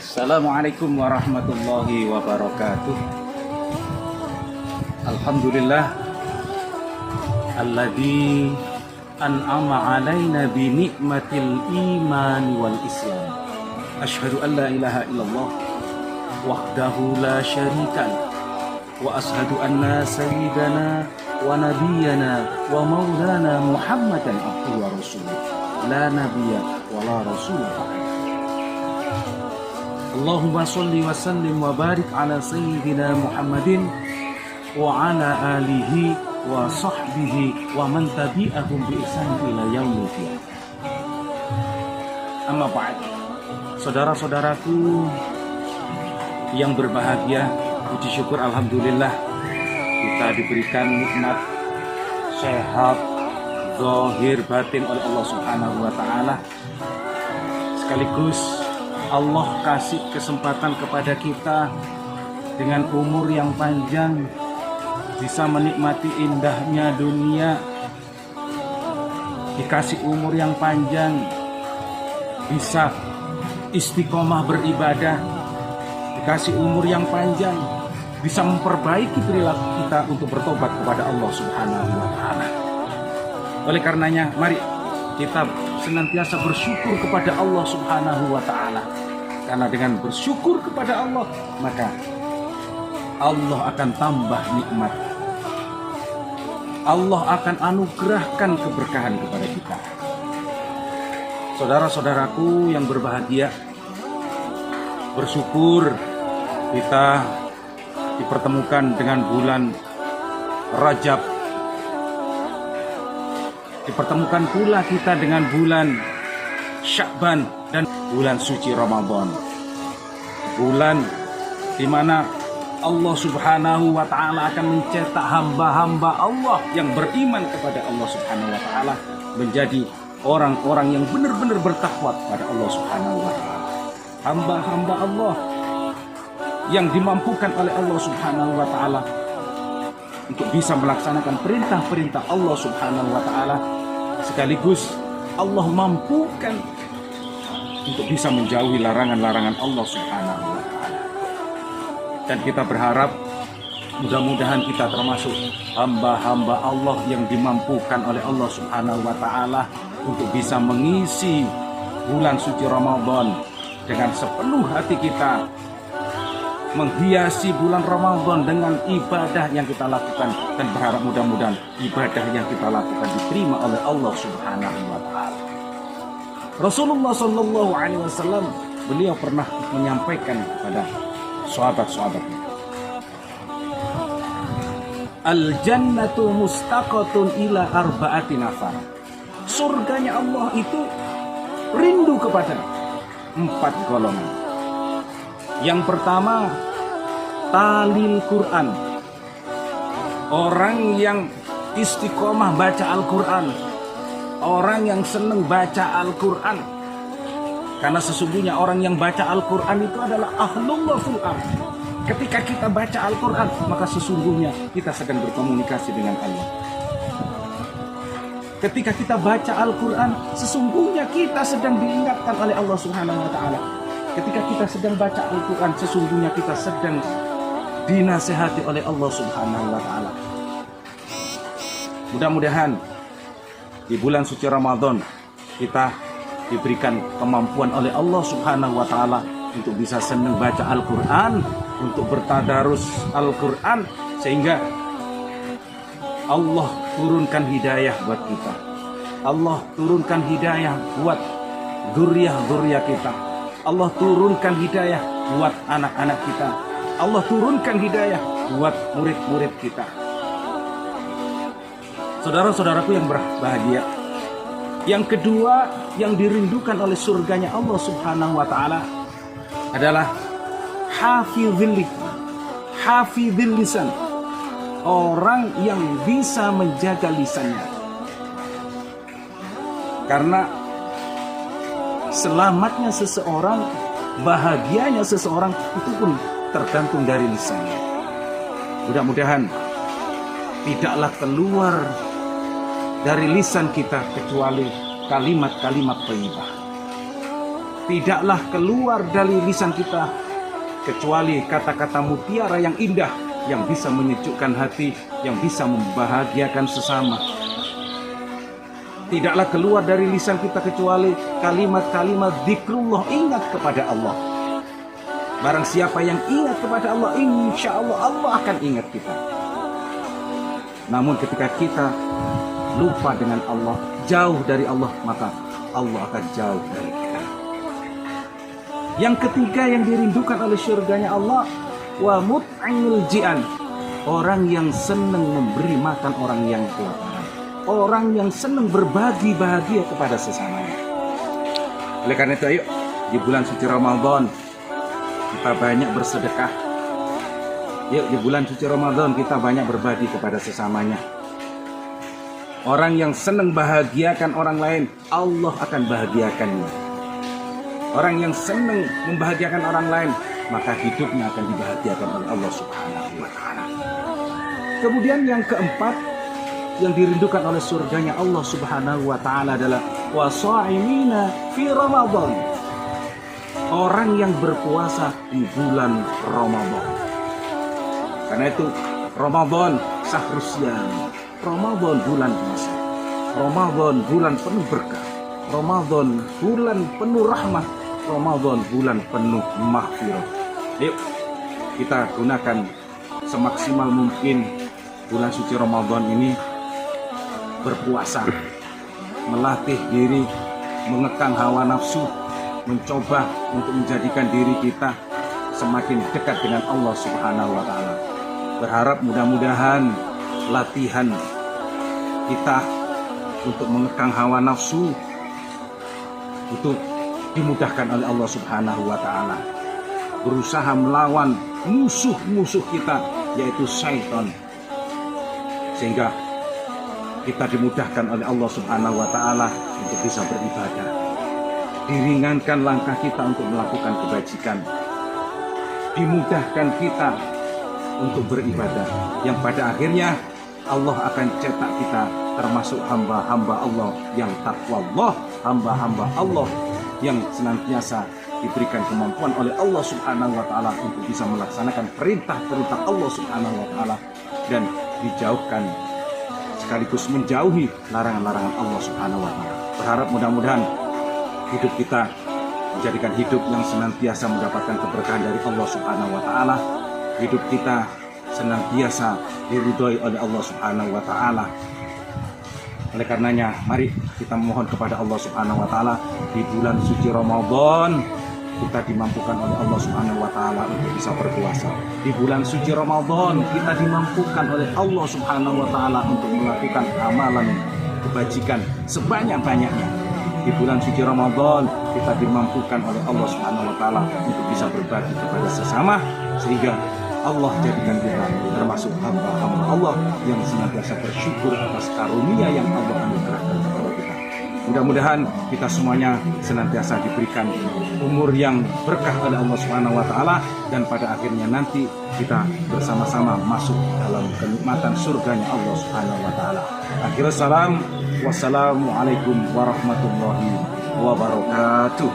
Assalamualaikum warahmatullahi wabarakatuh. Alhamdulillah alladzi an'ama alaina bi ni'matil iman wal islam. Asyhadu an la ilaha illallah wahdahu la syarika lah wa asyhadu anna sayyidana wa nabiyyana wa maulana Muhammadan abduhu wa rasuluh la nabiyya wa la rasul. Allahumma salli wa sallim wa barik ala sayyidina Muhammadin wa ala alihi wa sahbihi wa man tabi'ahum bi ihsan ila yaumil qiyamah. Amma ba'd. Saudara-saudaraku yang berbahagia, puji syukur alhamdulillah kita diberikan nikmat sehat zahir batin oleh Allah Subhanahu wa taala. Sekaligus Allah kasih kesempatan kepada kita dengan umur yang panjang bisa menikmati indahnya dunia, dikasih umur yang panjang bisa istiqomah beribadah, dikasih umur yang panjang bisa memperbaiki perilaku kita untuk bertobat kepada Allah Subhanahu wa taala. Oleh karenanya mari kita senantiasa bersyukur kepada Allah Subhanahu wa taala. Karena dengan bersyukur kepada Allah, maka Allah akan tambah nikmat. Allah akan anugerahkan keberkahan kepada kita. Saudara-saudaraku yang berbahagia, bersyukur kita dipertemukan dengan bulan Rajab. Dipertemukan pula kita dengan bulan Sya'ban dan bulan suci Ramadan. Bulan di mana Allah Subhanahu wa taala akan mencetak hamba-hamba Allah yang beriman kepada Allah Subhanahu wa taala menjadi orang-orang yang benar-benar bertakwa kepada Allah Subhanahu wa taala. Hamba-hamba Allah yang dimampukan oleh Allah Subhanahu wa taala untuk bisa melaksanakan perintah-perintah Allah Subhanahu wa taala, sekaligus Allah mampukan untuk bisa menjauhi larangan-larangan Allah Subhanahu wa taala. Dan kita berharap mudah-mudahan kita termasuk hamba-hamba Allah yang dimampukan oleh Allah Subhanahu wa taala untuk bisa mengisi bulan suci Ramadan dengan sepenuh hati kita, menghiasi bulan Ramadan dengan ibadah yang kita lakukan, dan berharap mudah-mudahan ibadah yang kita lakukan diterima oleh Allah Subhanahu wa taala. Rasulullah sallallahu alaihi wasallam beliau pernah menyampaikan kepada sahabat-sahabatnya, Al-jannatu mustaqatun ila arba'ati nafar. Surganya Allah itu rindu kepada 4 golongan. Yang pertama, talil Quran. Orang yang istiqomah baca Al-Quran, orang yang senang baca Al-Quran. Karena sesungguhnya orang yang baca Al-Quran itu adalah ahlullah fil ardh. Ketika kita baca Al-Quran, maka sesungguhnya kita sedang berkomunikasi dengan Allah. Ketika kita baca Al-Quran, sesungguhnya kita sedang diingatkan oleh Allah Subhanahu wa taala. Ketika kita sedang baca Al-Quran, sesungguhnya kita sedang dinasihati oleh Allah Subhanahu wa taala. Mudah-mudahan di bulan suci Ramadan kita diberikan kemampuan oleh Allah Subhanahu wa taala untuk bisa senang baca Al-Quran, untuk bertadarus Al-Quran, sehingga Allah turunkan hidayah buat kita. Allah turunkan hidayah buat dzurriyyah kita. Allah turunkan hidayah buat anak-anak kita. Allah turunkan hidayah buat murid-murid kita. Saudara-saudaraku yang berbahagia, yang kedua yang dirindukan oleh surganya Allah Subhanahu wa taala adalah hafizil lisan. Orang yang bisa menjaga lisannya. Karena selamatnya seseorang, bahagianya seseorang itu pun tergantung dari lisannya. Mudah-mudahan tidaklah keluar dari lisan kita kecuali kalimat-kalimat thayyibah. tidaklah keluar dari lisan kita kecuali kata-kata mutiara yang indah, yang bisa menyejukkan hati, yang bisa membahagiakan sesama. Tidaklah keluar dari lisan kita kecuali kalimat-kalimat zikrullah, ingat kepada Allah. Barang siapa yang ingat kepada Allah, insya Allah Allah akan ingat kita. Namun ketika kita lupa dengan Allah, jauh dari Allah, maka Allah akan jauh dari kita. Yang ketiga yang dirindukan oleh surganya Allah, wa mut'imul ji'an, orang yang senang memberi makan orang yang kelaparan, orang yang senang berbagi bahagia kepada sesamanya. Oleh karena itu, ayo di bulan suci Ramadan kita banyak bersedekah. Yuk di bulan suci Ramadan kita banyak berbagi kepada sesamanya. Orang yang senang bahagiakan orang lain, Allah akan bahagiakannya. Orang yang senang membahagiakan orang lain, maka hidupnya akan dibahagiakan oleh Allah Subhanahu wa ta'ala. Kemudian yang keempat yang dirindukan oleh surganya Allah Subhanahu wa ta'ala adalah wasa'imina fi Ramadan, orang yang berpuasa di bulan Ramadan. Karena itu Ramadan sahrusyan, Ramadan bulan puasa, Ramadan bulan penuh berkah, Ramadan bulan penuh rahmat, Ramadan bulan penuh maghfirah. Yuk kita gunakan semaksimal mungkin bulan suci Ramadan ini berpuasa, melatih diri, mengekang hawa nafsu, mencoba untuk menjadikan diri kita semakin dekat dengan Allah Subhanahu wa ta'ala. Berharap mudah-mudahan latihan kita untuk mengekang hawa nafsu itu dimudahkan oleh Allah Subhanahu wa ta'ala. Berusaha melawan musuh-musuh kita, yaitu syaitan, sehingga kita dimudahkan oleh Allah Subhanahu wa ta'ala untuk bisa beribadah. Diringankan langkah kita untuk melakukan kebajikan, dimudahkan kita untuk beribadah, yang pada akhirnya Allah akan cetak kita termasuk hamba-hamba Allah yang takwa Allah, hamba-hamba Allah yang senantiasa diberikan kemampuan oleh Allah Subhanahu wa ta'ala untuk bisa melaksanakan perintah-perintah Allah Subhanahu wa ta'ala dan dijauhkan sekaligus menjauhi larangan-larangan Allah Subhanahu wa ta'ala. Berharap mudah-mudahan hidup kita menjadikan hidup yang senantiasa mendapatkan keberkahan dari Allah Subhanahu wa ta'ala. Hidup kita senantiasa diridhoi oleh Allah Subhanahu wa ta'ala. Oleh karenanya, mari kita mohon kepada Allah Subhanahu wa ta'ala di bulan suci Ramadan kita dimampukan oleh Allah Subhanahu wa ta'ala untuk bisa berpuasa. Di bulan suci Ramadan kita dimampukan oleh Allah Subhanahu wa ta'ala untuk melakukan amalan kebajikan sebanyak-banyaknya. Di bulan suci Ramadan kita dimampukan oleh Allah Subhanahu wa ta'ala untuk bisa berbagi kepada sesama, sehingga Allah jadikan kita termasuk hamba-hamba Allah yang senantiasa bersyukur atas karunia yang Allah anugerahkan kepada kita. Mudah-mudahan kita semuanya senantiasa diberikan umur yang berkah oleh Allah Subhanahu wa ta'ala, dan pada akhirnya nanti kita bersama-sama masuk dalam kenikmatan surganya Allah Subhanahu wa ta'ala. Akhirul salam, wassalamualaikum warahmatullahi wabarakatuh.